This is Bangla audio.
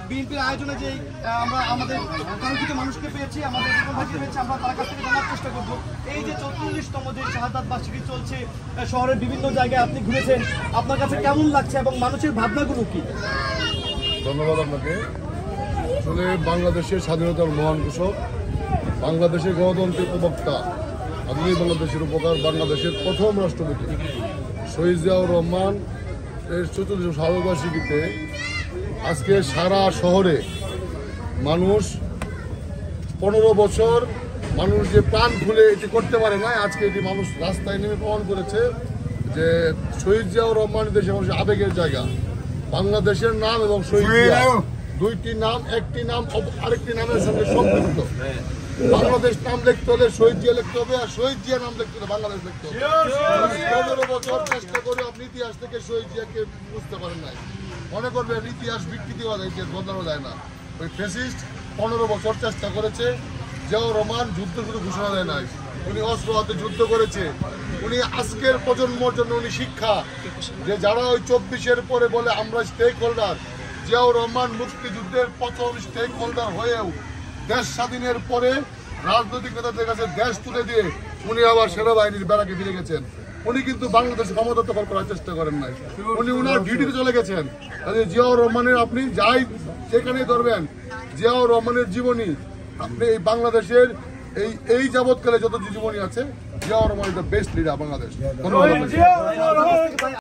বিএনপির আয়োজনে যে আমরা আমাদের কাঙ্ক্ষিত মানুষকে পেয়েছি, আমাদের ভাইকে পেয়েছি, আমরা তার কাছ থেকে জানার চেষ্টা করব। এই যে 34তম যে শাহাদাত বার্ষিকী চলছে, শহরের বিভিন্ন জায়গায় আপনি ঘুরেছেন, আপনার কাছে কেমন লাগছে এবং মানুষের ভাবনাগুলো কি? ধন্যবাদ আপনাকে। আসলে বাংলাদেশের স্বাধীনতার মহান ঘোষক, বাংলাদেশের গণতন্ত্রের প্রবক্তা, আধুনিক বাংলাদেশের উপকার, বাংলাদেশের প্রথম রাষ্ট্রপতি শহীদ জিয়াউর রহমান এর 44তম শাহাদাত বার্ষিকীতে আজকে সারা শহরে মানুষ 15 বছর মানুষ যে প্রাণ খুলে এটি করতে পারে না, আজকে এটি মানুষ রাস্তায় নেমে প্রমাণ করেছে যে শহীদ জিয়াউর রহমান দেশের মানুষের আবেগের জায়গা। বাংলাদেশের নাম এবং শহীদ জিয়া দুইটি নাম, একটি নাম আরেকটি নামের সঙ্গে সম্পৃক্ত। বাংলাদেশ নাম লিখতে হলে শহীদ জিয়া লিখতে হবে, আর শহীদ জিয়া নাম লিখতে হলে বাংলাদেশ লিখতে হবে। 15 বছর চেষ্টা করে আপনি ইতিহাস থেকে শহীদ জিয়াকে বুঝতে পারেন নাই, মনে করবেন ইতিহাস বিকৃতি বদলানো যায় না। ওই ফ্যাসিস্ট 15 বছর চেষ্টা করেছে। জিয়াউর রহমান যুদ্ধ শুধু ঘোষণা দেয় নাই, উনি অস্ত্র হাতে যুদ্ধ করেছে। উনি আজকের প্রজন্মের জন্য উনি শিক্ষা, যে যারা ওই 24-এর পরে বলে আমরা স্টেক হোল্ডার, জিয়াউর রহমান মুক্তিযুদ্ধের প্রথম স্টেক হোল্ডার হয়েও দেশ স্বাধীনের পরে রাজনৈতিক নেতাদের কাছে দেশ তুলে দিয়ে উনি আবার সেনাবাহিনীর ব্যারাকে ফিরে গেছেন। উনি কিন্তু বাংলাদেশ ক্ষমতা দখল করার চেষ্টা করেন নাই, উনি উনার ডিউটিতে চলে গেছেন। জিয়াউর রহমানের আপনি যাই যেখানেই ধরবেন, জিয়াউর রহমানের জীবনী আপনি এই বাংলাদেশের এই যাবৎকালে যত জীবনী আছে, Ziaur Rahman is the best leader Bangladesh. ধন্যবাদ।